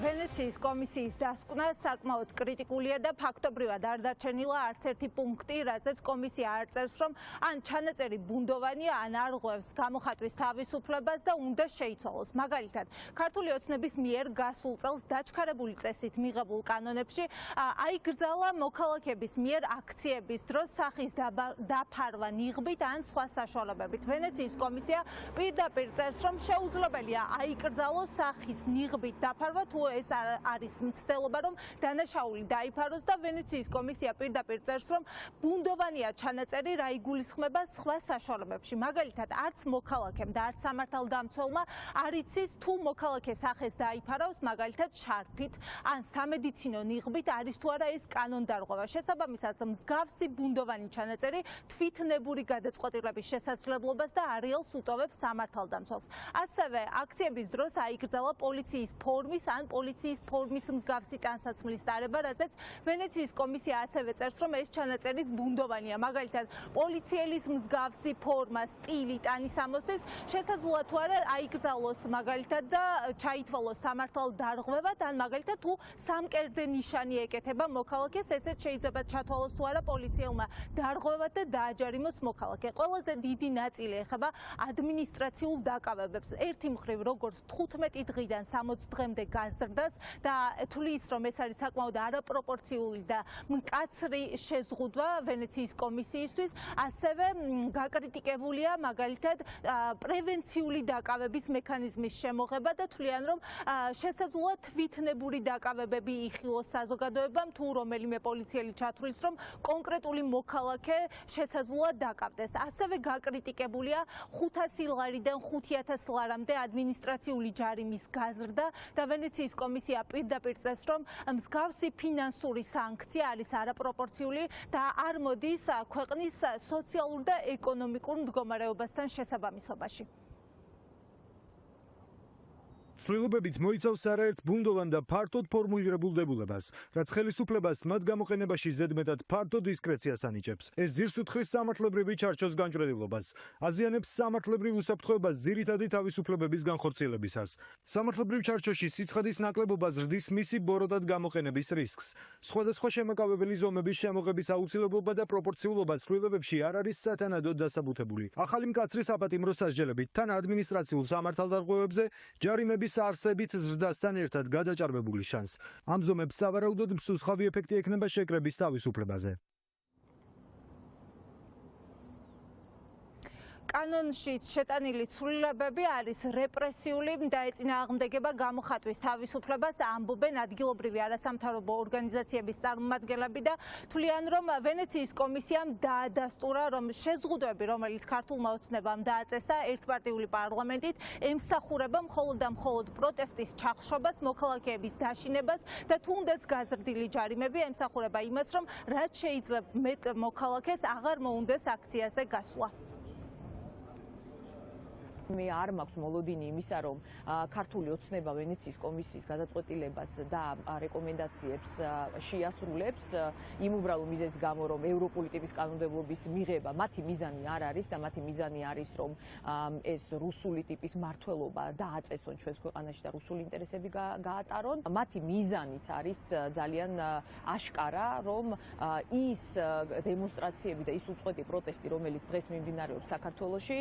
ვენეციის კომისიის დასკვნა საკმაოდ კრიტიკულია და ფაქტობრივად არ დარჩენილა არც ერთი პუნქტი, რაზეც კომისია არ წერს, რომ ან ჩანაწერი ბუნდოვანია, ან არ ღვევს გამოხატვის თავისუფლებას და უნდა შეიცვალოს. მაგალითად, ქართული ოცნების მიერ გასულ წელს დაჩქარებული წესით მიღებულ კანონებში აიკრძალა მოქალაქეების მიერ აქციების დროს სახის დაფარვა ნიღბით ან სხვა საშუალებებით. ვენეციის კომისია პირდაპირ წერს, რომ შეუძლებელია აიკრძალოს სახის ნიღბით დაფარვა, თუ ეს არის მცდელობა, რომ დანაშაული დაიფაროს და ვენეციის კომისია პირდაპირ წერს, რომ ბუნდოვანია ჩანაწერი, რა იგულისხმება სხვა საშუალებებში. მაგალითად, არც მოქალაქემ და არც სამართალდამცველმა არ იცის, თუ მოქალაქე სახეს დაიფარავს, მაგალითად, შარფით ან სამედიცინო ნიღბით არის თუ არა ეს კანონდარღვევა. შესაბამისად, მსგავსი ბუნდოვანი ჩანაწერი თვითნებური გადაწყვეტილების შესაძლებლობას და არეალს უტოვებს სამართალდამცველს. ასევე აქციების დროს აიკრძალა პოლიციის ფორმის ან პოლიციის ფორმის მსგავსი ტანსაცმლის დარება, რაზეც ვენეციის კომისია ასევე წერს, რომ ეს ჩანაწერიც ბუნდოვანია. მაგალითად, პოლიციელის მსგავსი ფორმა, სტილი, ტანის ამოსთვის შესაძლოა თუ არა აიკრძალოს მაგალითად და ჩაითვალოს სამართალდარღვევად, ან მაგალითად თუ სამკერდე ნიშანი ეკეთება მოქალაქეს, ესეც შეიძლება ჩათვალოს თუ არა პოლიციელმა დარღვევად და დააჯარიმოს მოქალაქე. ყველაზე დიდი ნაწილი ეხება ადმინისტრაციულ დაკავებებს. ერთი მხრივ, როგორც 15 დღიდან 60 დღემდე გაზრდას და თulis, რომ ეს არის საკმაოდ არაპროპორციული და მკაცრი შეზღუდვა ვენეციის კომისიისთვის, ასევე გაკრიტიკებულია მაგალითად პრევენციული დაკავების მექანიზმის შემოღება და თვლიან, რომ შესაძლოა თვითნებური დაკავებები იხილოს საზოგადოებამ, თუ რომელიმე პოლიციელი ჩათვლის, რომ კონკრეტული მოქალაქე შესაძლოა დაკავდეს. ასევე გაკრიტიკებულია 500 ლარიდან 5000 ლარამდე ადმინისტრაციული ჯარიმის გაზრდა და ვენეციის კომისია პირდაპირ წერს, რომ მსგავსი ფინანსური სანქცია არის არაპროპორციული და არ მოდის ქვეყნის სოციალურ და ეკონომიკურ მდგომარეობასთან შესაბამისობაში. ცვლილებებით მოიცავს არაერთ ბუნდოვან და ფართოდ ფორმულირებულ დებულებას, რაც ხელისუფლებას მათ გამოყენებაში ზედმეტად ფართო დისკრეციას ანიჭებს. ეს ძირს უთხრის სამართლებრივი ჩარჩოს განჭვრეტილობას, აზიანებს სამართლებრივ უსაფრთხოებას ძირითადი თავისუფლებების განხორციელებისას. სამართლებრივ ჩარჩოში სიცხადის ნაკლებობა ზრდის მისი ბოროტად გამოყენების რისკს. სხვადასხვა შემაკავებელი ზომების შემოღების აუცილებლობა და პროპორციულობა ცვლილებებში არ არის სათანადოდ დასაბუთებული. ახალი მკაცრი საპატიმრო სასჯელებით თან ადმინისტრაციულ სამართალდარღვევებზე ჯარიმების არსებით ზრდასთან ერთად გადაჭარბებული შანსს. ამ ზომებს სავარაუდოდ მსუსხავი ეფექტი ექნება შეკრების თავისუფლებაზე. კანონში შეტანილი ცვლილებები არის რეპრესიული და ეწინააღმდეგება გამოხატვის თავისუფლებას, ამბობენ ადგილობრივი არასამთავრობო ორგანიზაციების წარმომადგენლები და თვლიან, რომ ვენეციის კომისიამ დაადასტურა, რომ შეზღუდვები, რომელიც ქართულმა ოცნებამ დააწესა ერთპარტიული პარლამენტით, ემსახურება მხოლოდ და მხოლოდ პროტესტის ჩახშობას, მოქალაქეების დაშინებას და თუნდაც გაზრდილი ჯარიმები ემსახურება იმას, რომ რაც შეიძლება მეტ მოქალაქეს აღარ მოუნდეს აქციაზე გასვლა. მე არ მაქვს მოლოდინი იმისა, რომ ქართული ოცნება ვენეციის კომისიის გადაწყვეტილებას და რეკომენდაციებს შეასრულებს იმ უბრალო მიზეზის გამო, რომ ევროპული ტიპის კანონმდებლობის მიღება მათი მიზანი არ არის და მათი მიზანი არის, რომ ეს რუსული ტიპის მმართველობა დააწესონ ჩვენს ქვეყანაში და რუსული ინტერესები გაატარონ. მათი მიზანიც არის ძალიან აშკარა, რომ ის დემონსტრაციები და ის უწყვეტი პროტესტი, რომელიც დღეს მიმდინარეობს საქართველოში,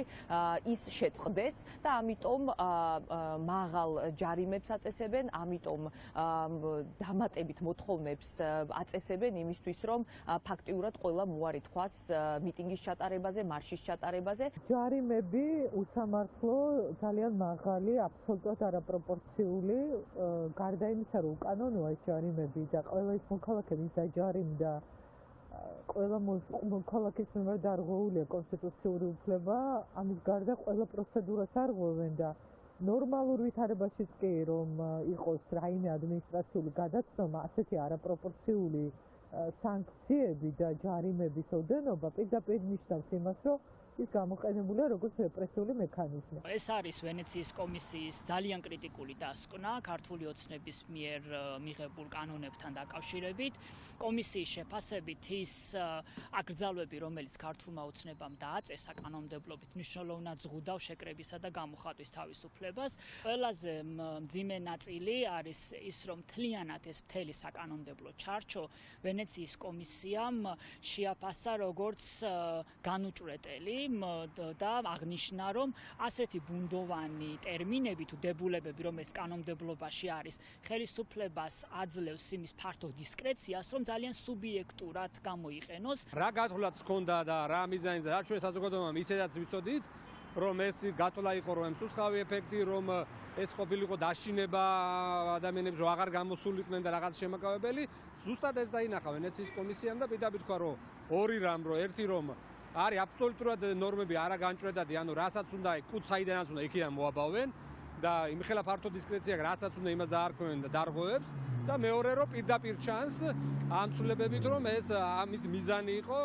ის შეწყდეს და ამიტომ მაღალ ჯარიმებს აწესებენ, ამიტომ დამატებით მოთხოვნებს აწესებენ იმისთვის, რომ ფაქტიურად ყველა მოარი თქვას მიტინგის ჩატარებაზე, მარშის ჩატარებაზე. ჯარიმები უსამართლო, ძალიან მაღალი, აბსოლუტურად არაპროპორციული, გარდა იმისა, რომ უკანონოა ეს ჯარიმები და ყველა ის მოქალაქე, ვის დაჯარიმდა, ყველა მოქალაქის მიმართ დარღვეულია კონსტიტუციური უფლება, ამის გარდა ყველა პროცედურას არღვევენ და ნორმალურ ვითარებაშიც კი, რომ იყოს რაიმე ადმინისტრაციული გადაცნობა, ასეთი არაპროპორციული სანქციები და ჯარიმების ოდენობა პირდაპირ ნიშნავს იმას, რომ ის გამოყენებულია როგორც რეპრესიული მექანიზმი. ეს არის ვენეციის კომისიის ძალიან კრიტიკული დასკვნა ქართული ოცნების მიერ მიღებულ კანონებთან დაკავშირებით. კომისიის შეფასებით ის აკრძალვები, რომელიც ქართულმა ოცნებამ დააწესა კანონმდებლობით, მნიშვნელოვნად ზღუდავს შეკრებისა და გამოხატვის თავისუფლებას. ყველაზე მძიმე ნაწილი არის ის, რომ მთლიანად ეს მთელი საკანონმდებლო ჩარჩო ვენეციის კომისიამ შეაფასა როგორც განუჭვრეტელი და აღნიშნა, რომ ასეთი ბუნდოვანი ტერმინები თუ დებულებები, რომელიც კანონმდებლობაში არის, ხელისუფლებას აძლევს იმის ფართო დისკრეციას, რომ ძალიან სუბიექტურად გამოიყენოს. რა გათვლაც ჰქონდა და რა მიზანიც და რა ჩვენ საზოგადოებამ ისედაც ვიცოდით, რომ ეს გათვლა იყო, რომ მსუსხავი ეფექტი, რომ ეს ყოფილიყო დაშინება ადამიანებს, რომ აღარ გამოსულიყვნენ და რაღაც შემაკავებელი, ზუსტად ეს დაინახა ვენეციის კომისიამ და პირდაპირ თქვა, რომ ორი რამ, რომ ერთი რომ არის აბსოლუტურად ნორმები არა განჭვრეტადი, ანუ რასაც უნდა კუთ საიდანაც უნდა იქიდან მოაბავენ და იმხელა ფართო დისკრეცია, რასაც უნდა იმას დაარქვენ და დარღვევებს და მეორე რომ პირდაპირ ჩანს ამ ცვლილებებით, რომ ეს ამის მიზანი იყო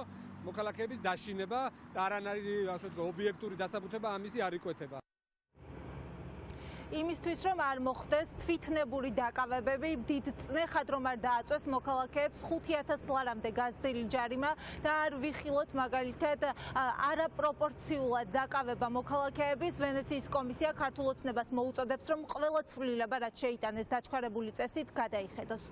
მოქალაქეების დაშინება და არანაირი ასე ვთქვათ ობიექტური დასაბუთება ამისი არ იკვეთება. იმისთვის რომ არ მოხდეს თვითნებური დაკავებები, დიდ წნეხად რომ არ დააწვეს მოქალაქეებს 5000 ლარამდე გაზრდილი ჯარიმა და არ ვიხილოთ მაგალითად არაპროპორციულად დაკავება მოქალაქეების. ვენეციის კომისია ქართულ ოცნებას მოუწოდებს, რომ ყველა ცვლილება, რაც შეიტანეს დაჩქარებული წესით, გადაიხედოს.